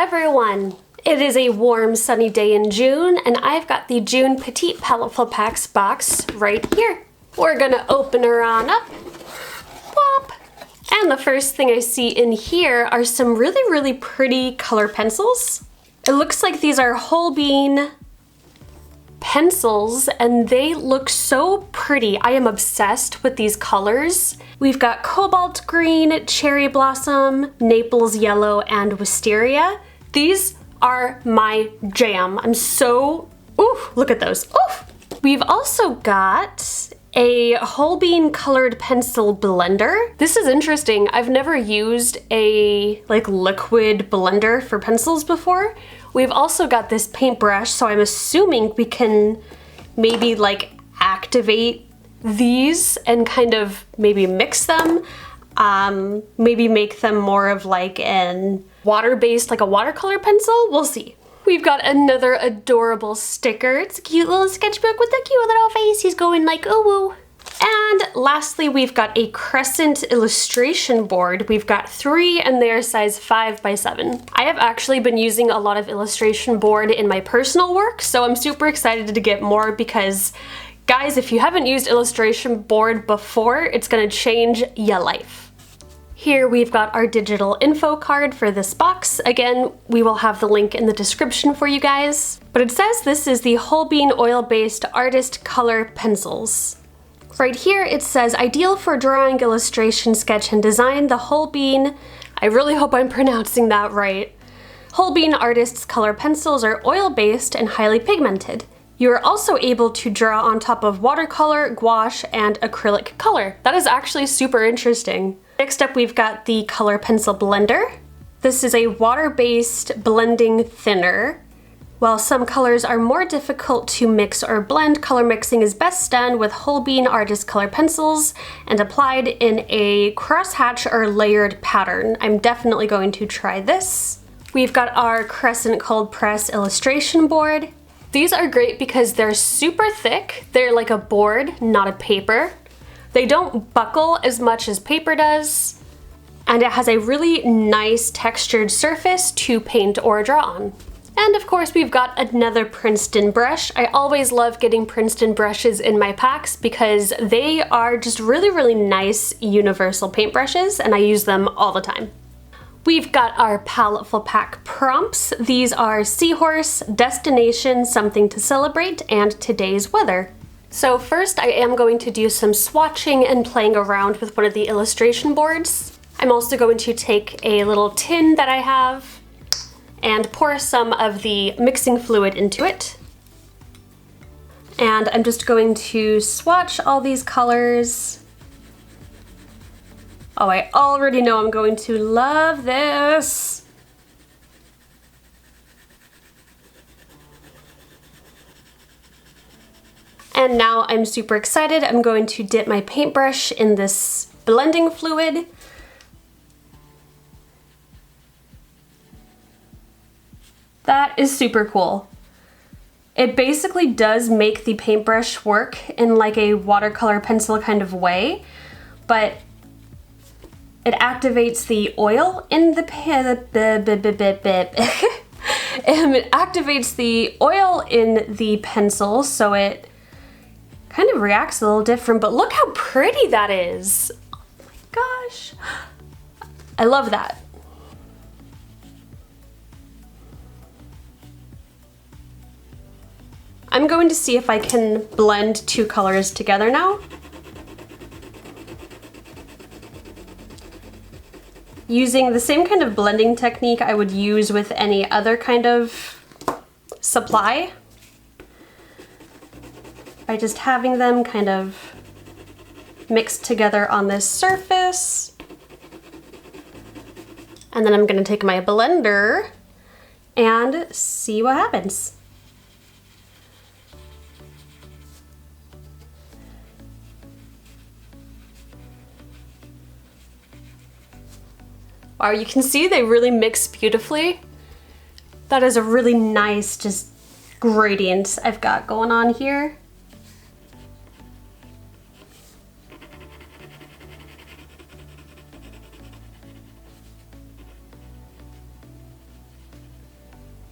everyone! It is a warm, sunny day in June, and I've got the June Petite Paletteful Packs box right here. We're gonna open her on up. Whop! And the first thing I see in here are some really pretty color pencils. It looks like these are Holbein pencils, and they look so pretty. I am obsessed with these colors. We've got cobalt green, cherry blossom, Naples yellow, and wisteria. These are my jam. I'm so, ooh, look at those, ooh. We've also got a Holbein Colored Pencil blender. This is interesting. I've never used a liquid blender for pencils before. We've also got this paintbrush, so I'm assuming we can maybe activate these and kind of maybe mix them. Maybe make them more of an water-based, like a watercolor pencil. We'll see. We've got another adorable sticker. It's a cute little sketchbook with a cute little face. He's going like, ooh woo. And lastly, we've got a Crescent illustration board. We've got 3 and they're size 5 by 7. I have actually been using a lot of illustration board in my personal work, so I'm super excited to get more because, guys, if you haven't used illustration board before, it's gonna change your life. Here we've got our digital info card for this box. Again, we will have the link in the description for you guys. But it says this is the Holbein oil-based artist color pencils. Right here it says, ideal for drawing, illustration, sketch, and design, the Holbein, I really hope I'm pronouncing that right. Holbein Artists Color Pencils are oil-based and highly pigmented. You are also able to draw on top of watercolor, gouache, and acrylic color. That is actually super interesting. Next up, we've got the Color Pencil Blender. This is a water-based blending thinner. While some colors are more difficult to mix or blend, color mixing is best done with Holbein Artist Color Pencils and applied in a crosshatch or layered pattern. I'm definitely going to try this. We've got our Crescent cold press illustration board. These are great because they're super thick. They're like a board, not a paper. They don't buckle as much as paper does, and it has a really nice textured surface to paint or draw on. And of course we've got another Princeton brush. I always love getting Princeton brushes in my packs because they are just really nice universal paintbrushes, and I use them all the time. We've got our Paletteful Pack prompts. These are Seahorse, Destination, Something to Celebrate, and Today's Weather. So first I am going to do some swatching and playing around with one of the illustration boards. I'm also going to take a little tin that I have and pour some of the mixing fluid into it. And I'm just going to swatch all these colors. Oh, I already know I'm going to love this. And now I'm super excited. I'm going to dip my paintbrush in this blending fluid. That is super cool. It basically does make the paintbrush work in like a watercolor pencil kind of way, but it activates the oil in the it activates the oil in the pencil, so it kind of reacts a little different, but look how pretty that is. Oh my gosh. I love that. I'm going to see if I can blend 2 colors together now. Using the same kind of blending technique I would use with any other kind of supply. By just having them kind of mixed together on this surface. And then I'm gonna take my blender and see what happens. Wow, you can see they really mix beautifully. That is a really nice just gradient I've got going on here.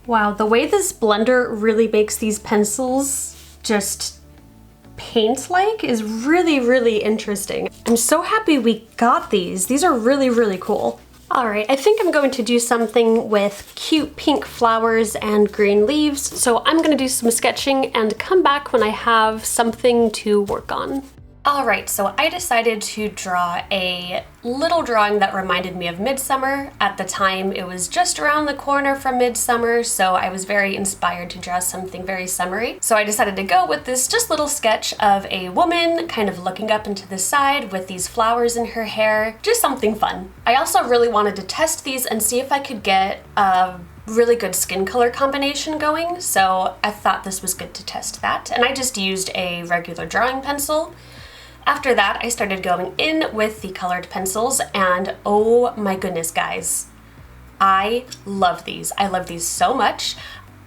Wow, the way this blender really makes these pencils just paint-like is really, really interesting. I'm so happy we got these. These are really, really cool. All right, I think I'm going to do something with cute pink flowers and green leaves. So I'm gonna do some sketching and come back when I have something to work on. All right, so I decided to draw a little drawing that reminded me of Midsummer. At the time, it was just around the corner from Midsummer, so I was very inspired to draw something very summery. So I decided to go with this just little sketch of a woman kind of looking up into the side with these flowers in her hair, just something fun. I also really wanted to test these and see if I could get a really good skin color combination going, so I thought this was good to test that. And I just used a regular drawing pencil. After that, I started going in with the colored pencils, and oh my goodness, guys, I love these. I love these so much.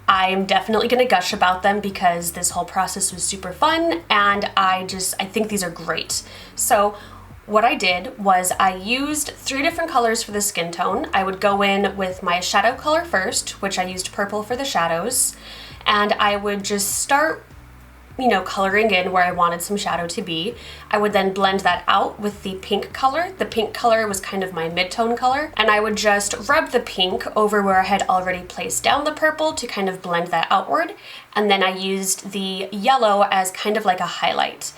I'm definitely gonna gush about them because this whole process was super fun, and I think these are great. So what I did was I used 3 different colors for the skin tone. I would go in with my shadow color first, which I used purple for the shadows, and I would just start coloring in where I wanted some shadow to be. I would then blend that out with the pink color. The pink color was kind of my mid-tone color, and I would just rub the pink over where I had already placed down the purple to kind of blend that outward. And then I used the yellow as kind of like a highlight.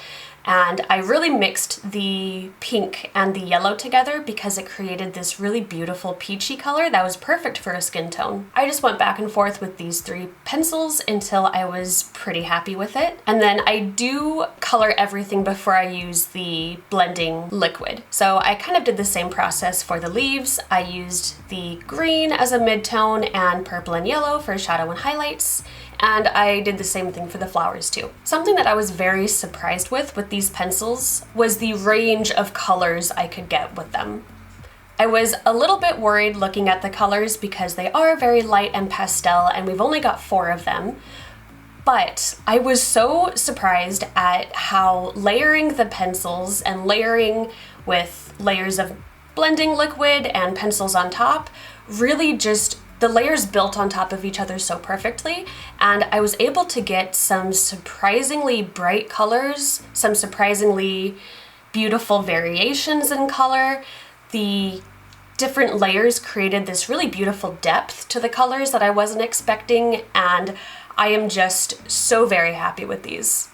And I really mixed the pink and the yellow together because it created this really beautiful peachy color that was perfect for a skin tone. I just went back and forth with these 3 pencils until I was pretty happy with it. And then I do color everything before I use the blending liquid. So I kind of did the same process for the leaves. I used the green as a mid-tone and purple and yellow for shadow and highlights. And I did the same thing for the flowers too. Something that I was very surprised with these pencils was the range of colors I could get with them. I was a little bit worried looking at the colors because they are very light and pastel, and we've only got 4 of them. But I was so surprised at how layering the pencils and layering with layers of blending liquid and pencils on top really just the layers built on top of each other so perfectly, and I was able to get some surprisingly bright colors, some surprisingly beautiful variations in color. The different layers created this really beautiful depth to the colors that I wasn't expecting, and I am just so very happy with these.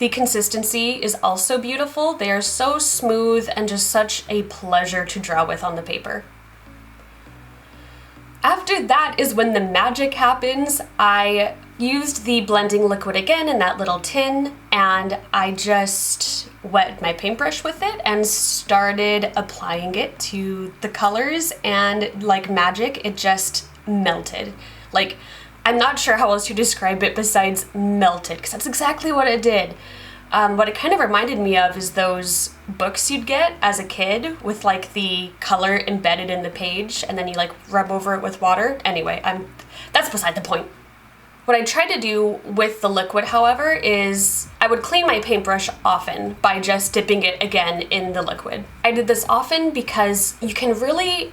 The consistency is also beautiful. They are so smooth and just such a pleasure to draw with on the paper. After that is when the magic happens. I used the blending liquid again in that little tin, and I just wet my paintbrush with it and started applying it to the colors, and like magic, it just melted. Like, I'm not sure how else to describe it besides melted, because that's exactly what it did. What it kind of reminded me of is those books you'd get as a kid with like the color embedded in the page, and then you like rub over it with water. Anyway, that's beside the point. What I tried to do with the liquid, however, is I would clean my paintbrush often by just dipping it again in the liquid. I did this often because you can really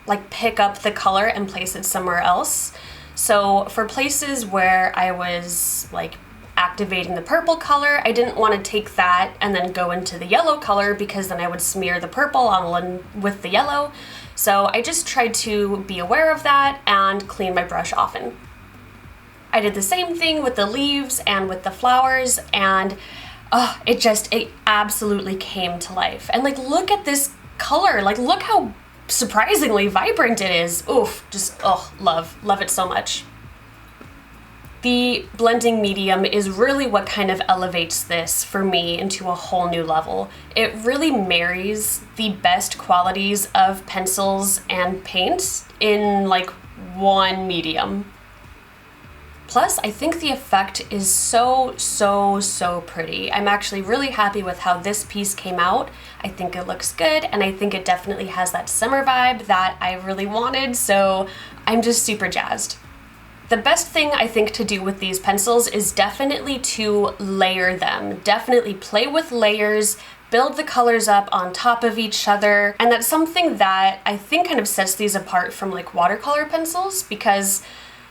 like pick up the color and place it somewhere else. So for places where I was like activating the purple color, I didn't want to take that and then go into the yellow color because then I would smear the purple on with the yellow. So I just tried to be aware of that and clean my brush often. I did the same thing with the leaves and with the flowers, and it absolutely came to life. And like, look at this color, like look how surprisingly vibrant it is. Oof, just love it so much. The blending medium is really what kind of elevates this for me into a whole new level. It really marries the best qualities of pencils and paints in like one medium. Plus, I think the effect is so pretty. I'm actually really happy with how this piece came out. I think it looks good, and I think it definitely has that summer vibe that I really wanted, so I'm just super jazzed. The best thing I think to do with these pencils is definitely to layer them. Definitely play with layers, build the colors up on top of each other, and that's something that I think kind of sets these apart from like watercolor pencils, because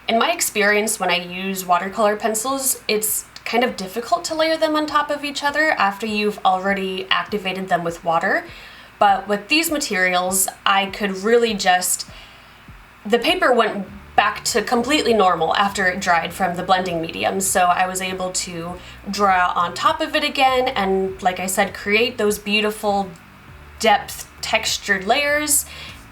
In my experience, when I use watercolor pencils, it's kind of difficult to layer them on top of each other after you've already activated them with water. But with these materials, I could really the paper went back to completely normal after it dried from the blending medium. So I was able to draw on top of it again and, like I said, create those beautiful depth textured layers.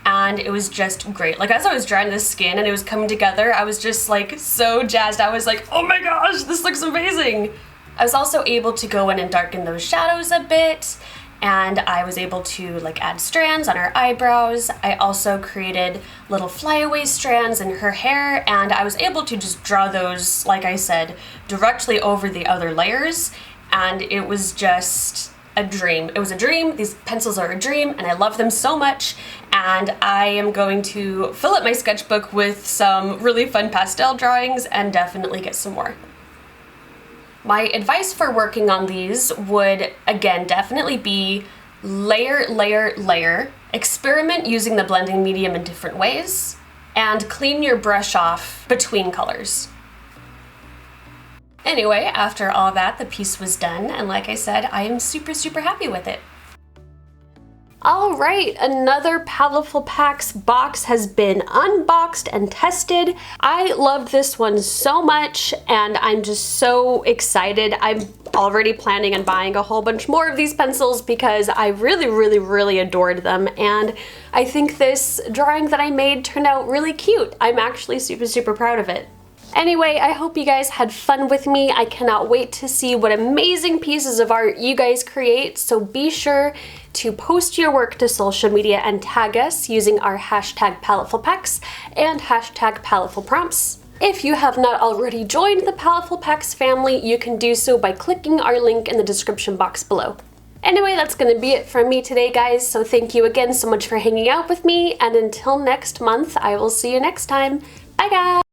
And it was just great. Like, as I was drawing this skin and it was coming together, I was just like so jazzed. I was like, oh my gosh, this looks amazing. I was also able to go in and darken those shadows a bit, and I was able to like add strands on her eyebrows. I also created little flyaway strands in her hair, and I was able to just draw those, like I said, directly over the other layers, and it was just a dream. It was a dream. These pencils are a dream, and I love them so much, and I am going to fill up my sketchbook with some really fun pastel drawings and definitely get some more. My advice for working on these would, again, definitely be layer, layer, layer. Experiment using the blending medium in different ways, and clean your brush off between colors. Anyway, after all that, the piece was done, and like I said, I am super, super happy with it. All right, another Paletteful Packs box has been unboxed and tested. I loved this one so much, and I'm just so excited. I'm already planning on buying a whole bunch more of these pencils because I really, really, really adored them, and I think this drawing that I made turned out really cute. I'm actually super, super proud of it. Anyway, I hope you guys had fun with me. I cannot wait to see what amazing pieces of art you guys create, so be sure to post your work to social media and tag us using our hashtag Paletteful Packs and hashtag Paletteful Prompts. If you have not already joined the Paletteful Packs family, you can do so by clicking our link in the description box below. Anyway, that's going to be it from me today, guys, so thank you again so much for hanging out with me, and until next month, I will see you next time. Bye, guys!